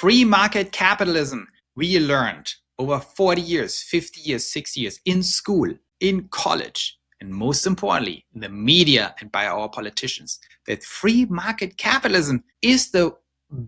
Free market capitalism, we learned over 40 years, 50 years, 60 years in school, in college, and most importantly, in the media and by our politicians, that free market capitalism is the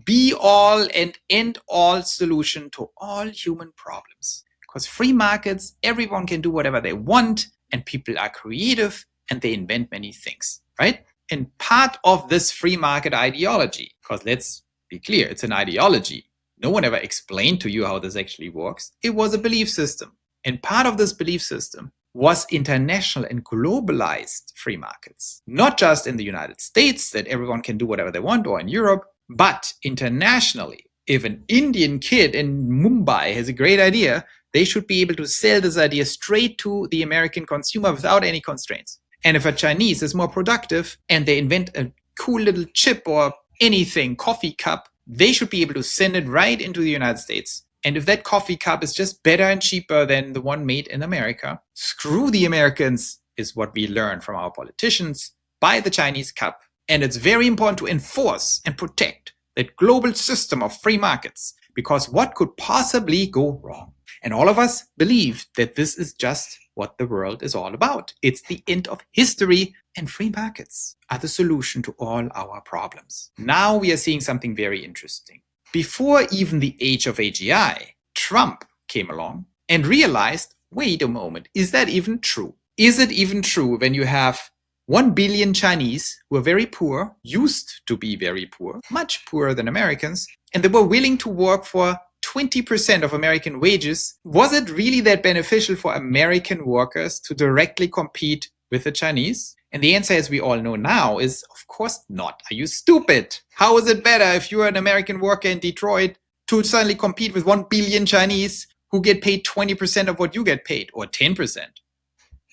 be-all and end-all solution to all human problems. Because free markets, everyone can do whatever they want, and people are creative, and they invent many things, right? And part of this free market ideology, because let's be clear, it's an ideology. No one ever explained to you how this actually works. It was a belief system. And part of this belief system was international and globalized free markets. Not just in the United States that everyone can do whatever they want, or in Europe, but internationally. If an Indian kid in Mumbai has a great idea, they should be able to sell this idea straight to the American consumer without any constraints. And if a Chinese is more productive and they invent a cool little chip or anything, coffee cup, they should be able to send it right into the United States. And if that coffee cup is just better and cheaper than the one made in America, screw the Americans is what we learn from our politicians. Buy the Chinese cup. And it's very important to enforce and protect that global system of free markets, because what could possibly go wrong? And all of us believe that this is just what the world is all about. It's the end of history, and free markets are the solution to all our problems. Now we are seeing something very interesting. Before even the age of AGI, Trump came along and realized, wait a moment, is that even true? Is it even true when you have 1 billion Chinese who are very poor, used to be very poor, much poorer than Americans, and they were willing to work for 20% of American wages? Was it really that beneficial for American workers to directly compete with the Chinese? And the answer, as we all know now, is of course not. Are you stupid? How is it better if you're an American worker in Detroit to suddenly compete with 1 billion Chinese who get paid 20% of what you get paid, or 10%?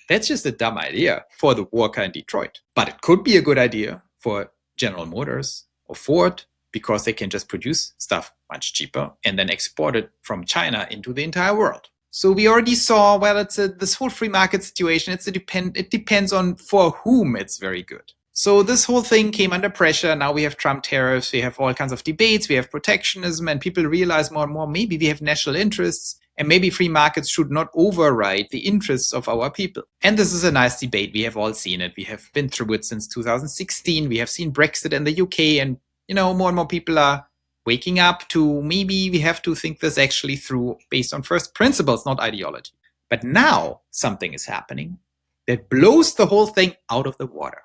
That's just a dumb idea for the worker in Detroit. But it could be a good idea for General Motors or Ford, because they can just produce stuff much cheaper and then export it from China into the entire world. So we already saw, well, this whole free market situation, it depends on for whom it's very good. So this whole thing came under pressure. Now we have Trump tariffs, we have all kinds of debates, we have protectionism, and people realize more and more, maybe we have national interests, and maybe free markets should not override the interests of our people. And this is a nice debate. We have all seen it. We have been through it since 2016. We have seen Brexit in the UK, and more and more people are waking up to maybe we have to think this actually through based on first principles, not ideology. But now something is happening that blows the whole thing out of the water.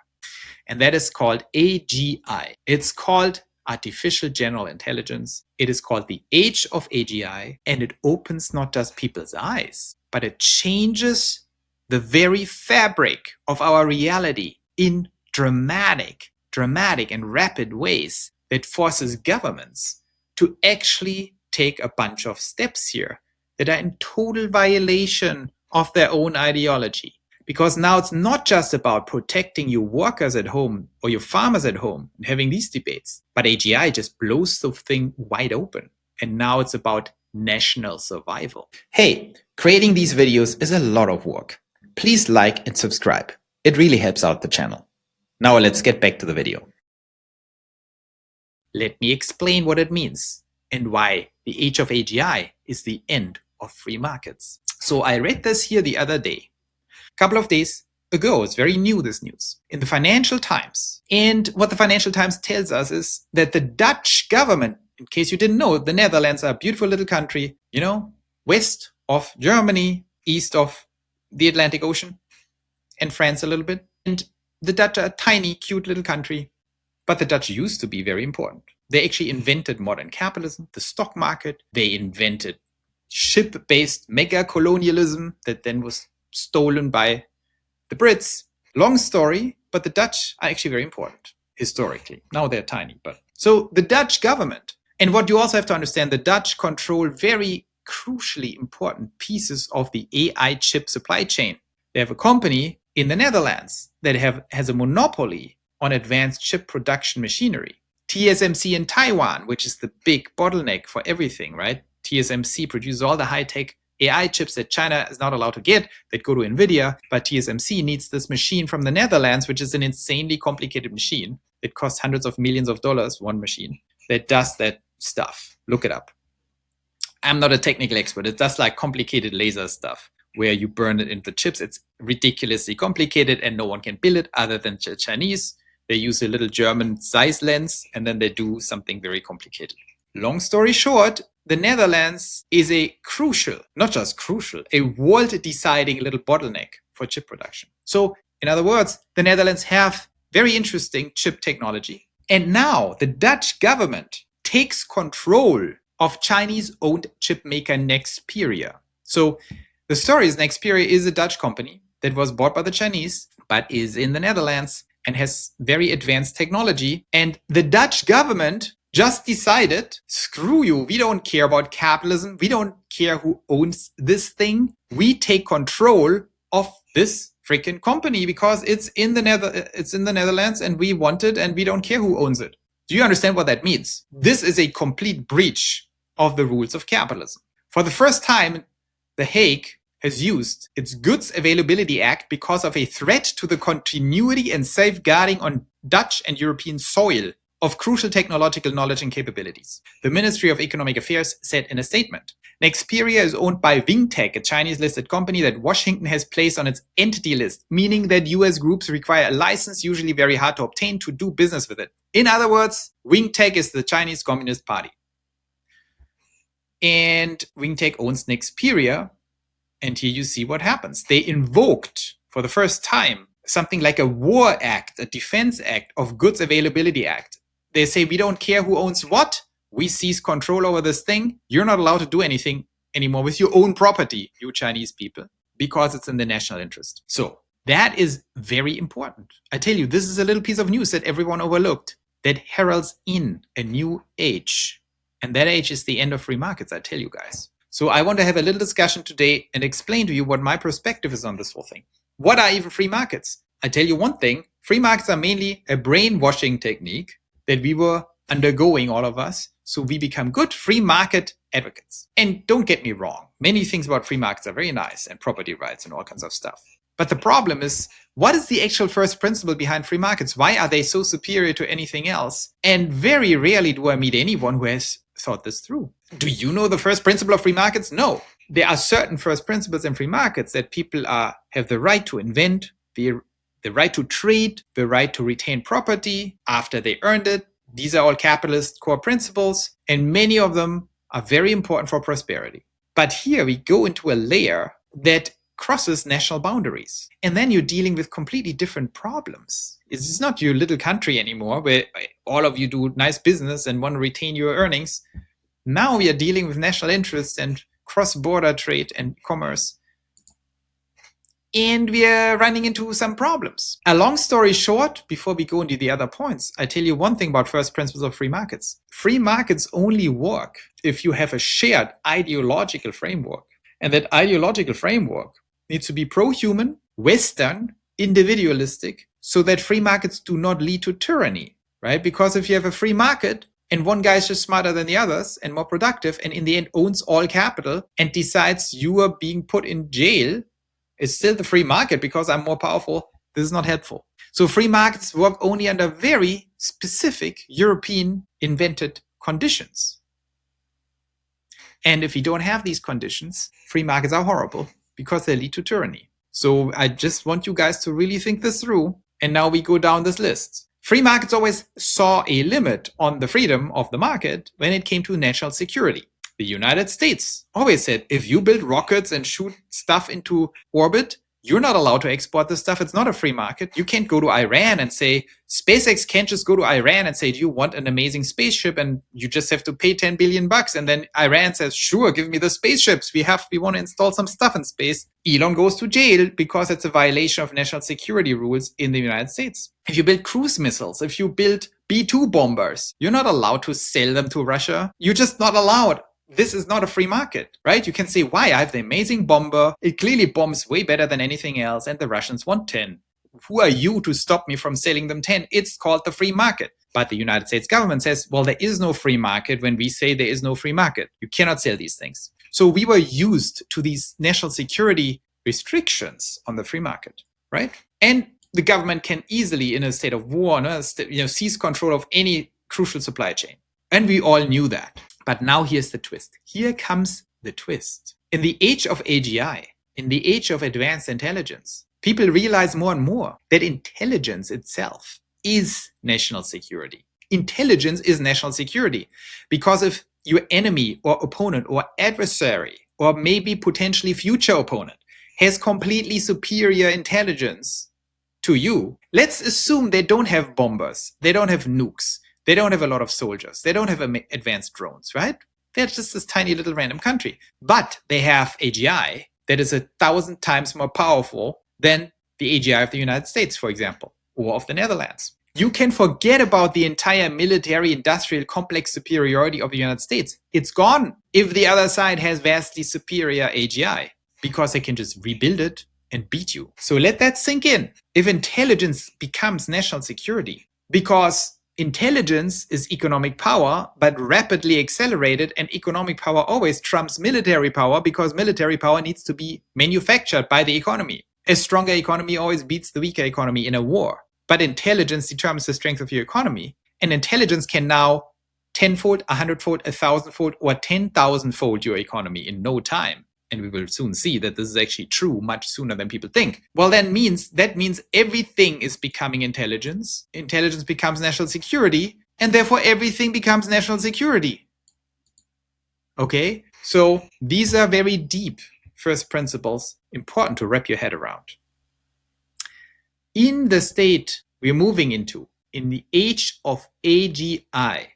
And that is called AGI. It's called Artificial General Intelligence. It is called the age of AGI. And it opens not just people's eyes, but it changes the very fabric of our reality in dramatic and rapid ways that forces governments to actually take a bunch of steps here that are in total violation of their own ideology. Because now it's not just about protecting your workers at home or your farmers at home and having these debates, but AGI just blows the thing wide open. And now it's about national survival. Hey, creating these videos is a lot of work. Please like and subscribe. It really helps out the channel. Now let's get back to the video. Let me explain what it means and why the age of AGI is the end of free markets. So I read this here the other day, a couple of days ago. It's very new, this news, in the Financial Times. And what the Financial Times tells us is that the Dutch government, in case you didn't know, the Netherlands are a beautiful little country, west of Germany, east of the Atlantic Ocean, and France a little bit. And the Dutch are a tiny, cute little country. But the Dutch used to be very important. They actually invented modern capitalism, the stock market. They invented ship-based mega-colonialism that then was stolen by the Brits. Long story, but the Dutch are actually very important historically. Now they're tiny. So the Dutch government, and what you also have to understand, the Dutch control very crucially important pieces of the AI chip supply chain. They have a company in the Netherlands that has a monopoly on advanced chip production machinery. TSMC in Taiwan, which is the big bottleneck for everything, right? TSMC produces all the high-tech AI chips that China is not allowed to get that go to NVDA, but TSMC needs this machine from the Netherlands, which is an insanely complicated machine. It costs hundreds of millions of dollars, one machine, that does that stuff. Look it up. I'm not a technical expert. It does like complicated laser stuff where you burn it into chips. It's ridiculously complicated and no one can build it other than the Chinese. They use a little German size lens and then they do something very complicated. Long story short, the Netherlands is a crucial, not just crucial, a world-deciding little bottleneck for chip production. So in other words, the Netherlands have very interesting chip technology. And now the Dutch government takes control of Chinese-owned chip maker Nexperia. So the story is Nexperia is a Dutch company that was bought by the Chinese, but is in the Netherlands and has very advanced technology. And the Dutch government just decided, screw you, we don't care about capitalism. We don't care who owns this thing. We take control of this freaking company because it's in the Netherlands and we want it and we don't care who owns it. Do you understand what that means? This is a complete breach of the rules of capitalism. For the first time, The Hague has used its Goods Availability Act because of a threat to the continuity and safeguarding on Dutch and European soil of crucial technological knowledge and capabilities. The Ministry of Economic Affairs said in a statement, Nexperia is owned by Wingtech, a Chinese-listed company that Washington has placed on its entity list, meaning that US groups require a license, usually very hard to obtain, to do business with it. In other words, Wingtech is the Chinese Communist Party. And Wingtech owns Nexperia, and here you see what happens. They invoked, for the first time, something like a War Act, a Defense Act of Goods Availability Act. They say, we don't care who owns what. We seize control over this thing. You're not allowed to do anything anymore with your own property, you Chinese people, because it's in the national interest. So that is very important. I tell you, this is a little piece of news that everyone overlooked that heralds in a new age. And that age is the end of free markets, I tell you guys. So I want to have a little discussion today and explain to you what my perspective is on this whole thing. What are even free markets? I tell you one thing, free markets are mainly a brainwashing technique that we were undergoing, all of us, so we become good free market advocates. And don't get me wrong, many things about free markets are very nice and property rights and all kinds of stuff. But the problem is, what is the actual first principle behind free markets? Why are they so superior to anything else? And very rarely do I meet anyone who has thought this through. Do you know the first principle of free markets? No. There are certain first principles in free markets that people have the right to invent, the right to trade, the right to retain property after they earned it. These are all capitalist core principles, and many of them are very important for prosperity. But here we go into a layer that crosses national boundaries. And then you're dealing with completely different problems. It's not your little country anymore where all of you do nice business and want to retain your earnings. Now we are dealing with national interests and cross-border trade and commerce. And we are running into some problems. A long story short, before we go into the other points, I tell you one thing about first principles of free markets. Free markets only work if you have a shared ideological framework. And that ideological framework needs to be pro-human, Western, individualistic, so that free markets do not lead to tyranny, right? Because if you have a free market and one guy is just smarter than the others and more productive and in the end owns all capital and decides you are being put in jail, it's still the free market because I'm more powerful. This is not helpful. So free markets work only under very specific European invented conditions. And if you don't have these conditions, free markets are horrible because they lead to tyranny. So I just want you guys to really think this through. And now we go down this list. Free markets always saw a limit on the freedom of the market when it came to national security. The United States always said, if you build rockets and shoot stuff into orbit, you're not allowed to export this stuff. It's not a free market. You can't go to Iran and say, SpaceX can't just go to Iran and say, do you want an amazing spaceship? And you just have to pay $10 billion. And then Iran says, sure, give me the spaceships. We want to install some stuff in space. Elon goes to jail because it's a violation of national security rules in the United States. If you build cruise missiles, if you build B-2 bombers, you're not allowed to sell them to Russia. You're just not allowed. This is not a free market, right? You can say, why? I have the amazing bomber. It clearly bombs way better than anything else. And the Russians want 10. Who are you to stop me from selling them 10? It's called the free market. But the United States government says, well, there is no free market when we say there is no free market. You cannot sell these things. So we were used to these national security restrictions on the free market, right? And the government can easily, in a state of war, seize control of any crucial supply chain. And we all knew that. But now here's the twist. Here comes the twist. In the age of AGI, in the age of advanced intelligence, people realize more and more that intelligence itself is national security. Intelligence is national security. Because if your enemy or opponent or adversary or maybe potentially future opponent has completely superior intelligence to you, let's assume they don't have bombers, they don't have nukes, they don't have a lot of soldiers, they don't have advanced drones, right? They're just this tiny little random country. But they have AGI that is 1,000 times more powerful than the AGI of the United States, for example, or of the Netherlands. You can forget about the entire military industrial complex superiority of the United States. It's gone if the other side has vastly superior AGI, because they can just rebuild it and beat you. So let that sink in. If intelligence becomes national security, because intelligence is economic power, but rapidly accelerated, and economic power always trumps military power because military power needs to be manufactured by the economy. A stronger economy always beats the weaker economy in a war. But intelligence determines the strength of your economy. And intelligence can now 10-fold, 100-fold, 1,000-fold, or 10,000-fold your economy in no time. And we will soon see that this is actually true much sooner than people think. Well, that means everything is becoming intelligence. Intelligence becomes national security, and therefore everything becomes national security. Okay? So these are very deep first principles, important to wrap your head around. In the state we're moving into, in the age of AGI,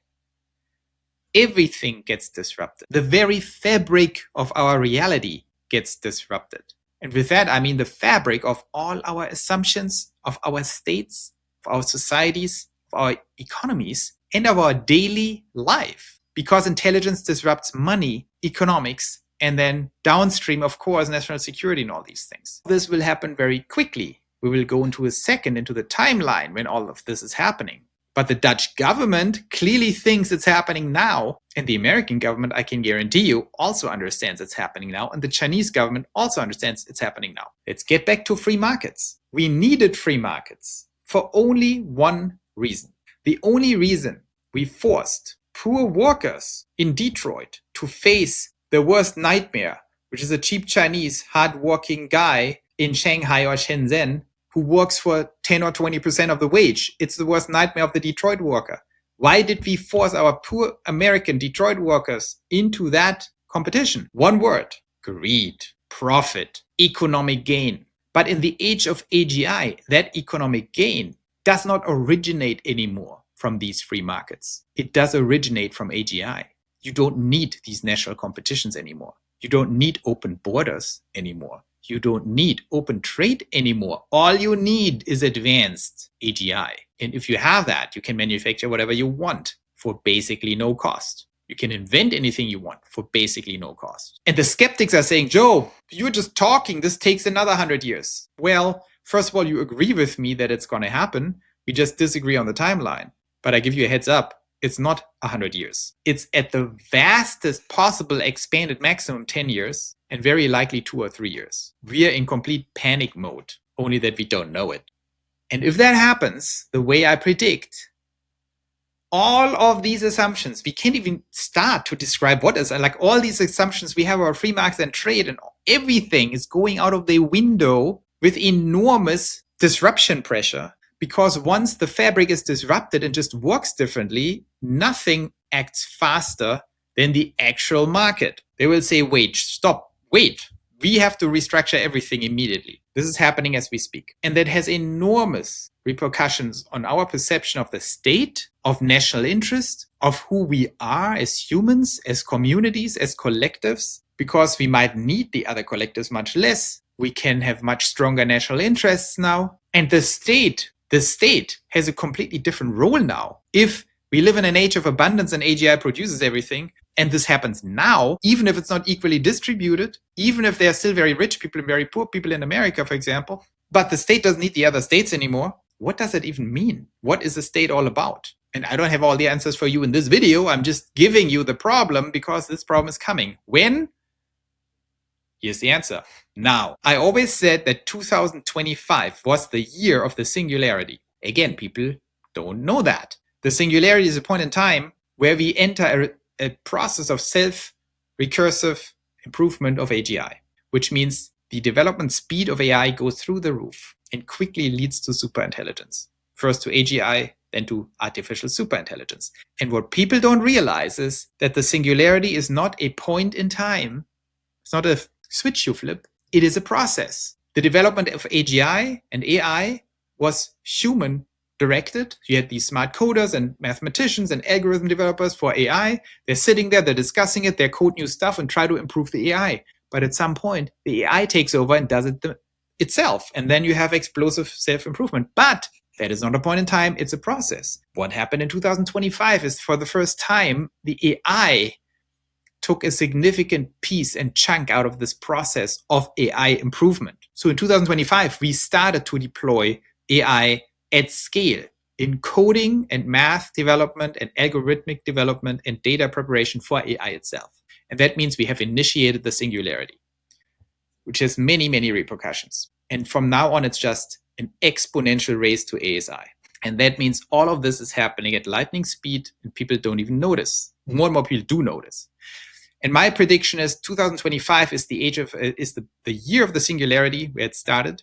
everything gets disrupted. The very fabric of our reality gets disrupted. And with that, I mean the fabric of all our assumptions, of our states, of our societies, of our economies, and of our daily life. Because intelligence disrupts money, economics, and then downstream, of course, national security and all these things. This will happen very quickly. We will go into a second into the timeline when all of this is happening. But the Dutch government clearly thinks it's happening now. And the American government, I can guarantee you, also understands it's happening now. And the Chinese government also understands it's happening now. Let's get back to free markets. We needed free markets for only one reason. The only reason we forced poor workers in Detroit to face the worst nightmare, which is a cheap Chinese hardworking guy in Shanghai or Shenzhen who works for 10 or 20% of the wage. It's the worst nightmare of the Detroit worker. Why did we force our poor American Detroit workers into that competition? One word: greed, profit, economic gain. But in the age of AGI, that economic gain does not originate anymore from these free markets. It does originate from AGI. You don't need these national competitions anymore. You don't need open borders anymore. You don't need open trade anymore. All you need is advanced AGI. And if you have that, you can manufacture whatever you want for basically no cost. You can invent anything you want for basically no cost. And the skeptics are saying, Joe, you're just talking. This takes another 100 years. Well, first of all, you agree with me that it's going to happen. We just disagree on the timeline. But I give you a heads up. It's not 100 years. It's at the vastest possible expanded maximum 10 years and very likely 2 or 3 years. We are in complete panic mode, only that we don't know it. And if that happens, the way I predict, all of these assumptions, we can't even start to describe what is, like all these assumptions we have about free markets and trade and everything is going out of the window with enormous disruption pressure. Because once the fabric is disrupted and just works differently, nothing acts faster than the actual market. They will say, wait, stop, wait. We have to restructure everything immediately. This is happening as we speak. And that has enormous repercussions on our perception of the state, of national interest, of who we are as humans, as communities, as collectives, because we might need the other collectives much less. We can have much stronger national interests now. And the state has a completely different role now. If we live in an age of abundance and AGI produces everything, and this happens now, even if it's not equally distributed, even if there are still very rich people and very poor people in America, for example, but the state doesn't need the other states anymore, what does that even mean? What is the state all about? And I don't have all the answers for you in this video. I'm just giving you the problem because this problem is coming. When? Here's the answer. Now, I always said that 2025 was the year of the singularity. Again, people don't know that. The singularity is a point in time where we enter a process of self-recursive improvement of AGI, which means the development speed of AI goes through the roof and quickly leads to superintelligence. First to AGI, then to artificial superintelligence. And what people don't realize is that the singularity is not a point in time. It's not a switch you flip. It is a process. The development of AGI and AI was human directed. You had these smart coders and mathematicians and algorithm developers for AI. They're sitting there, they're discussing it, they code new stuff and try to improve the AI. But at some point, the AI takes over and does it itself. And then you have explosive self-improvement. But that is not a point in time, it's a process. What happened in 2025 is for the first time, the AI took a significant piece and chunk out of this process of AI improvement. So in 2025, we started to deploy AI at scale in coding and math development and algorithmic development and data preparation for AI itself. And that means we have initiated the singularity, which has many, many repercussions. And from now on, it's just an exponential race to ASI. And that means all of this is happening at lightning speed and people don't even notice. More and more people do notice. And my prediction is 2025 is the year of the singularity where it started.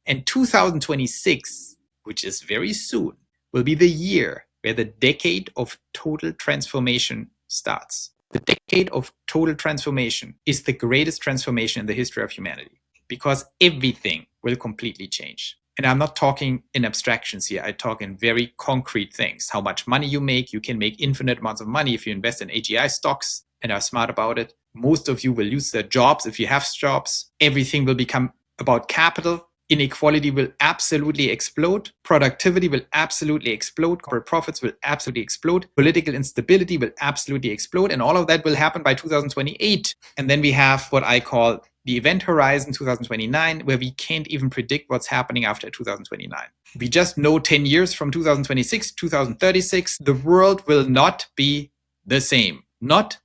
And 2026, which is very soon, will be the year where the decade of total transformation starts. The decade of total transformation is the greatest transformation in the history of humanity because everything will completely change. And I'm not talking in abstractions here. I talk in very concrete things. How much money you can make infinite amounts of money if you invest in AGI stocks and are smart about it. Most of you will lose their jobs if you have jobs. Everything will become about capital. Inequality will absolutely explode. Productivity will absolutely explode. Corporate profits will absolutely explode. Political instability will absolutely explode. And all of that will happen by 2028. And then we have what I call the event horizon 2029, where we can't even predict what's happening after 2029. We just know 10 years from 2026, 2036, the world will not be the same. Not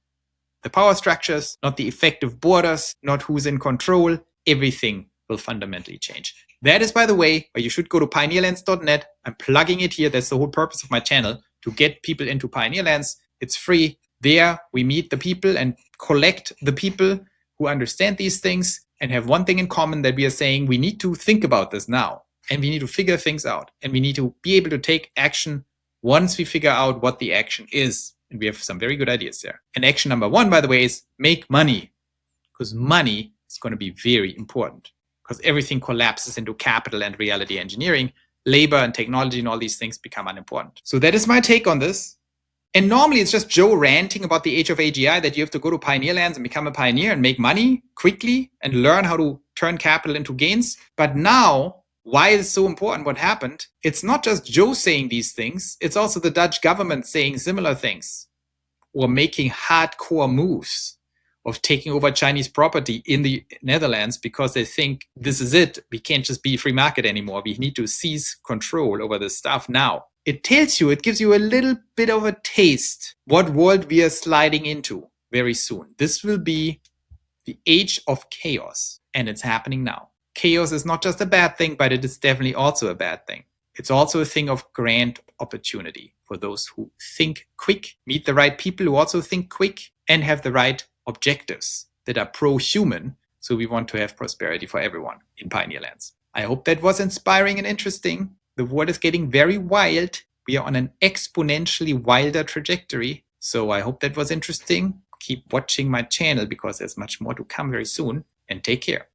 the power structures, not the effective borders, not who's in control. Everything will fundamentally change. That is, by the way, why you should go to pioneerlands.net. I'm plugging it here. That's the whole purpose of my channel, to get people into Pioneerlands. It's free. There we meet the people and collect the people who understand these things and have one thing in common, that we are saying we need to think about this now and we need to figure things out and we need to be able to take action once we figure out what the action is. And we have some very good ideas there. And action number one, by the way, is make money, because money is going to be very important, because everything collapses into capital and reality engineering. Labor and technology and all these things become unimportant. So that is my take on this. And normally it's just Joe ranting about the age of AGI, that you have to go to Pioneerlands and become a pioneer and make money quickly and learn how to turn capital into gains. But now, why is it so important what happened? It's not just Joe saying these things. It's also the Dutch government saying similar things or making hardcore moves of taking over Chinese property in the Netherlands because they think this is it. We can't just be free market anymore. We need to seize control over this stuff now. It tells you, it gives you a little bit of a taste what world we are sliding into very soon. This will be the age of chaos, and it's happening now. Chaos is not just a bad thing, but it is definitely also a bad thing. It's also a thing of grand opportunity for those who think quick, meet the right people who also think quick, and have the right objectives that are pro-human. So we want to have prosperity for everyone in Pioneerlands. I hope that was inspiring and interesting. The world is getting very wild. We are on an exponentially wilder trajectory. So I hope that was interesting. Keep watching my channel because there's much more to come very soon. And take care.